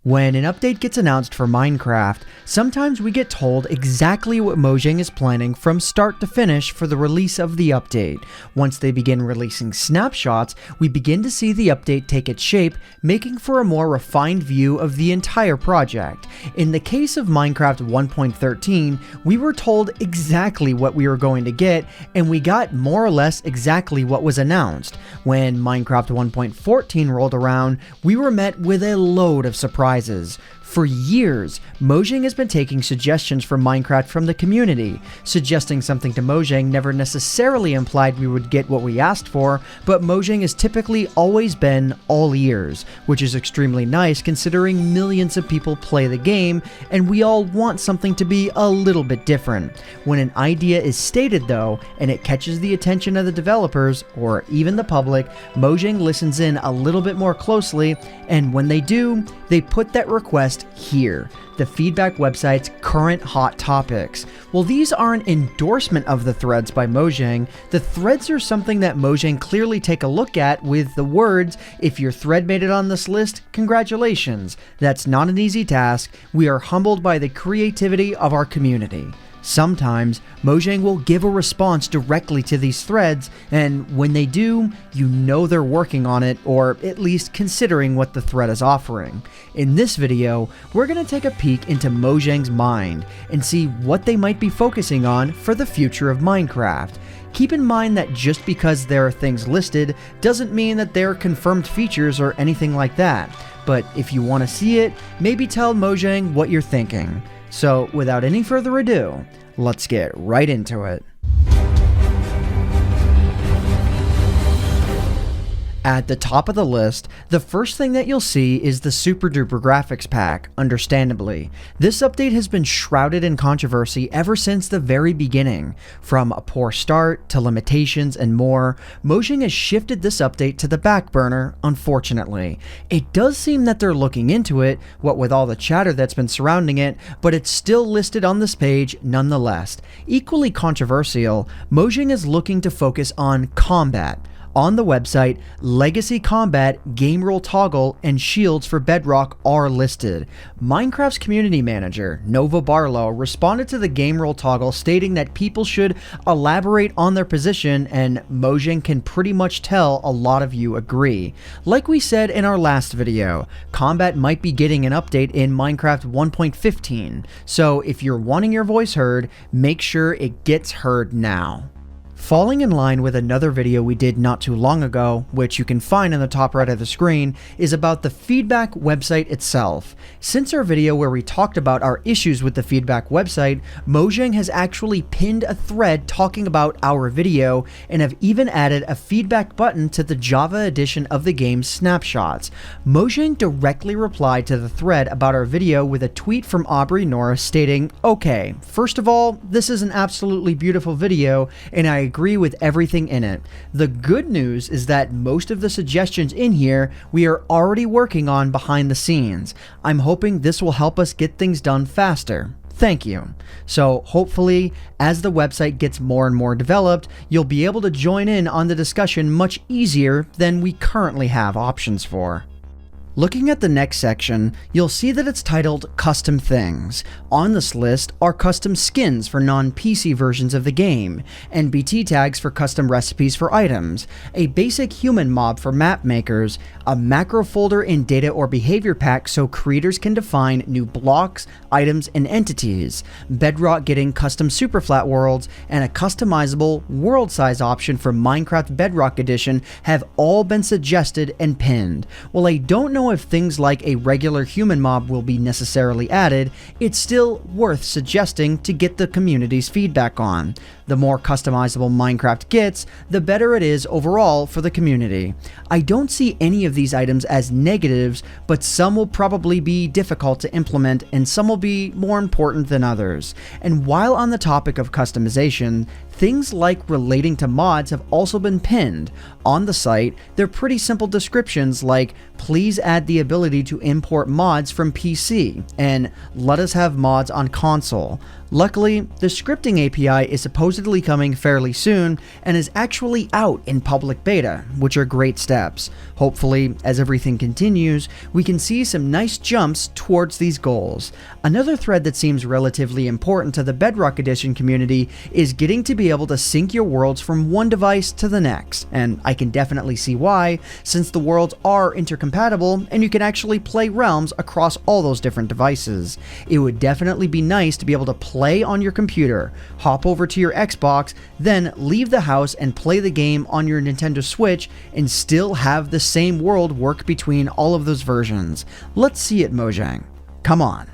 When an update gets announced for Minecraft, sometimes we get told exactly what Mojang is planning from start to finish for the release of the update. Once they begin releasing snapshots, we begin to see the update take its shape, making for a more refined view of the entire project. In the case of Minecraft 1.13, we were told exactly what we were going to get, and we got more or less exactly what was announced. When Minecraft 1.14 rolled around, we were met with a load of surprises. For years, Mojang has been taking suggestions for Minecraft from the community. Suggesting something to Mojang never necessarily implied we would get what we asked for, but Mojang has typically always been all ears, which is extremely nice considering millions of people play the game, and we all want something to be a little bit different. When an idea is stated though, and it catches the attention of the developers, or even the public, Mojang listens in a little bit more closely, and when they do, they put that request here, the feedback website's current hot topics. Well, these aren't endorsement of the threads by Mojang. The threads are something that Mojang clearly take a look at with the words, if your thread made it on this list, congratulations. That's not an easy task. We are humbled by the creativity of our community. Sometimes, Mojang will give a response directly to these threads, and when they do, you know they're working on it, or at least considering what the thread is offering. In this video, we're going to take a peek into Mojang's mind, and see what they might be focusing on for the future of Minecraft. Keep in mind that just because there are things listed, doesn't mean that they're confirmed features or anything like that. But if you want to see it, maybe tell Mojang what you're thinking. So, without any further ado, let's get right into it. At the top of the list, the first thing that you'll see is the Super Duper Graphics Pack, understandably. This update has been shrouded in controversy ever since the very beginning. From a poor start to limitations and more, Mojang has shifted this update to the back burner, unfortunately. It does seem that they're looking into it, what with all the chatter that's been surrounding it, but it's still listed on this page nonetheless. Equally controversial, Mojang is looking to focus on combat. On the website, Legacy Combat, Game Rule Toggle, and Shields for Bedrock are listed. Minecraft's community manager, Nova Barlow, responded to the Game Rule Toggle stating that people should elaborate on their position, and Mojang can pretty much tell a lot of you agree. Like we said in our last video, combat might be getting an update in Minecraft 1.15, so if you're wanting your voice heard, make sure it gets heard now. Falling in line with another video we did not too long ago, which you can find in the top right of the screen, is about the feedback website itself. Since our video where we talked about our issues with the feedback website, Mojang has actually pinned a thread talking about our video and have even added a feedback button to the Java edition of the game's snapshots. Mojang directly replied to the thread about our video with a tweet from Aubrey Norris stating, "Okay, first of all, this is an absolutely beautiful video, and I agree with everything in it. The good news is that most of the suggestions in here we are already working on behind the scenes. I'm hoping this will help us get things done faster. Thank you." So hopefully, as the website gets more and more developed, you'll be able to join in on the discussion much easier than we currently have options for. Looking at the next section, you'll see that it's titled Custom Things. On this list are custom skins for non-PC versions of the game, NBT tags for custom recipes for items, a basic human mob for map makers, a macro folder in data or behavior pack so creators can define new blocks, items, and entities, Bedrock getting custom superflat worlds, and a customizable world size option for Minecraft Bedrock Edition have all been suggested and pinned. While I don't know if things like a regular human mob will be necessarily added, it's still worth suggesting to get the community's feedback on. The more customizable Minecraft gets, the better it is overall for the community. I don't see any of these items as negatives, but some will probably be difficult to implement and some will be more important than others. And while on the topic of customization, Things like relating to mods have also been pinned. On the site, they're pretty simple descriptions like, please add the ability to import mods from PC, and let us have mods on console. Luckily, the scripting API is supposedly coming fairly soon and is actually out in public beta, which are great steps. Hopefully, as everything continues, we can see some nice jumps towards these goals. Another thread that seems relatively important to the Bedrock Edition community is getting to be able to sync your worlds from one device to the next, and I can definitely see why, since the worlds are intercompatible and you can actually play realms across all those different devices. It would definitely be nice to be able to play on your computer, hop over to your Xbox, then leave the house and play the game on your Nintendo Switch and still have the same world work between all of those versions. Let's see it, Mojang. Come on.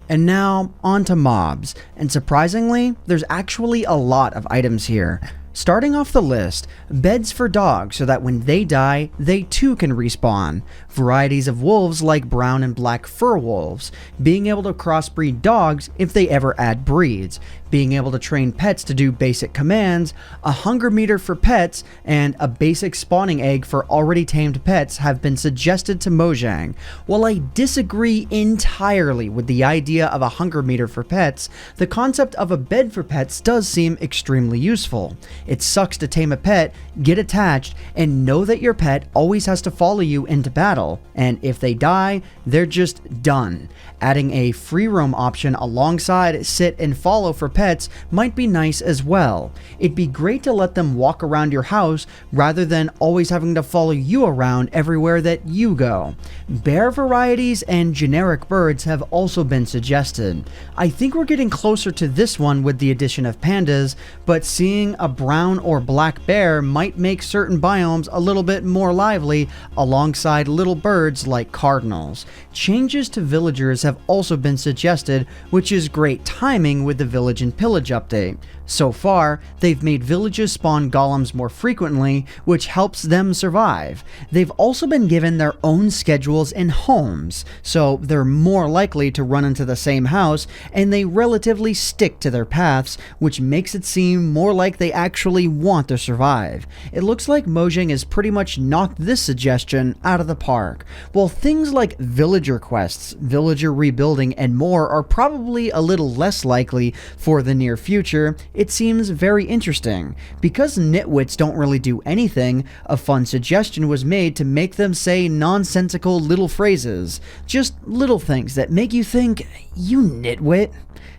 And now, on to mobs, and surprisingly, there's actually a lot of items here. Starting off the list, beds for dogs so that when they die, they too can respawn. Varieties of wolves like brown and black fur wolves. Being able to crossbreed dogs if they ever add breeds. Being able to train pets to do basic commands, a hunger meter for pets, and a basic spawning egg for already tamed pets have been suggested to Mojang. While I disagree entirely with the idea of a hunger meter for pets, the concept of a bed for pets does seem extremely useful. It sucks to tame a pet, get attached, and know that your pet always has to follow you into battle, and if they die, they're just done. Adding a free roam option alongside sit and follow for pets might be nice as well. It'd be great to let them walk around your house rather than always having to follow you around everywhere that you go. Bear varieties and generic birds have also been suggested. I think we're getting closer to this one with the addition of pandas, but seeing a brown or black bear might make certain biomes a little bit more lively alongside little birds like cardinals. Changes to villagers have also been suggested, which is great timing with the Village and Pillage update. So far, they've made villages spawn golems more frequently, which helps them survive. They've also been given their own schedules and homes, so they're more likely to run into the same house, and they relatively stick to their paths, which makes it seem more like they actually want to survive. It looks like Mojang has pretty much knocked this suggestion out of the park. While things like villager quests, villager rebuilding, and more are probably a little less likely for the near future, it seems very interesting. Because nitwits don't really do anything, a fun suggestion was made to make them say nonsensical little phrases. Just little things that make you think, you nitwit.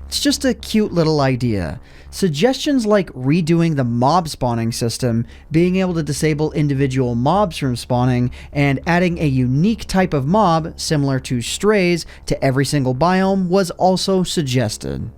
It's just a cute little idea. Suggestions like redoing the mob spawning system, being able to disable individual mobs from spawning, and adding a unique type of mob, similar to strays, to every single biome was also suggested.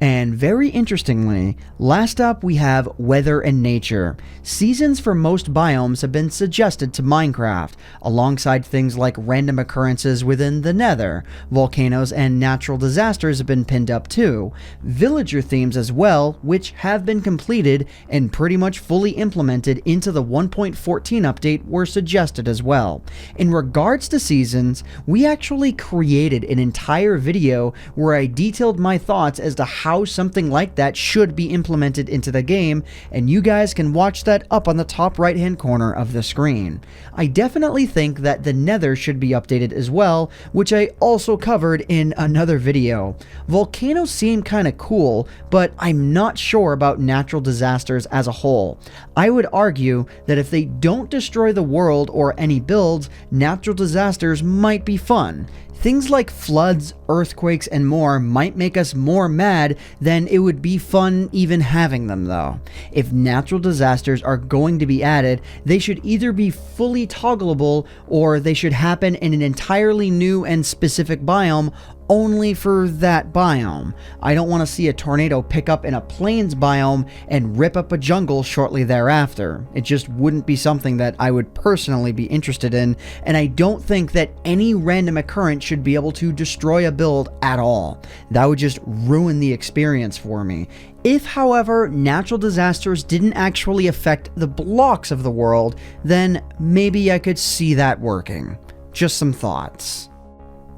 And very interestingly, last up we have weather and nature. Seasons for most biomes have been suggested to Minecraft, alongside things like random occurrences within the Nether. Volcanoes and natural disasters have been pinned up too. Villager themes as well, which have been completed and pretty much fully implemented into the 1.14 update, were suggested as well. In regards to seasons, we actually created an entire video where I detailed my thoughts as to how something like that should be implemented into the game, and you guys can watch that up on the top right hand corner of the screen. I definitely think that the Nether should be updated as well, which I also covered in another video. Volcanoes seem kinda cool, but I'm not sure about natural disasters as a whole. I would argue that if they don't destroy the world or any builds, natural disasters might be fun. Things like floods, earthquakes, and more might make us more mad than it would be fun even having them though. If natural disasters are going to be added, they should either be fully toggleable or they should happen in an entirely new and specific biome only for that biome. I don't want to see a tornado pick up in a plains biome and rip up a jungle shortly thereafter. It just wouldn't be something that I would personally be interested in, and I don't think that any random occurrence should be able to destroy a build at all. That would just ruin the experience for me. If, however, natural disasters didn't actually affect the blocks of the world, then maybe I could see that working. Just some thoughts.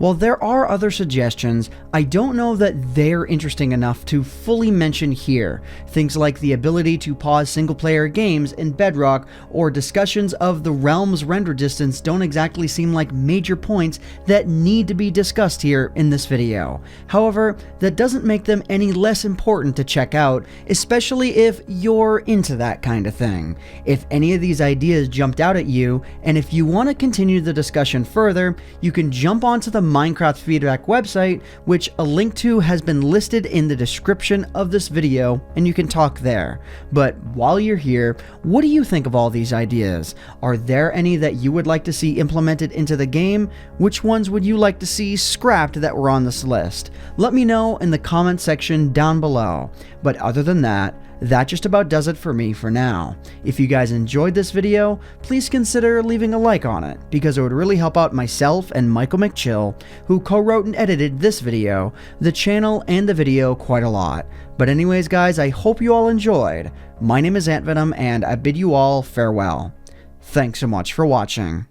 While there are other suggestions, I don't know that they're interesting enough to fully mention here. Things like the ability to pause single-player games in Bedrock or discussions of the realm's render distance don't exactly seem like major points that need to be discussed here in this video. However, that doesn't make them any less important to check out, especially if you're into that kind of thing. If any of these ideas jumped out at you, and if you want to continue the discussion further, you can jump onto the Minecraft Feedback website, which a link to has been listed in the description of this video, and you can talk there. But while you're here, what do you think of all these ideas? Are there any that you would like to see implemented into the game? Which ones would you like to see scrapped that were on this list? Let me know in the comment section down below. But other than that just about does it for me for now. If you guys enjoyed this video, please consider leaving a like on it, because it would really help out myself and Michaelmcchill, who co-wrote and edited this video, the channel, and the video quite a lot. But anyways guys, I hope you all enjoyed. My name is AntVenom, and I bid you all farewell. Thanks so much for watching.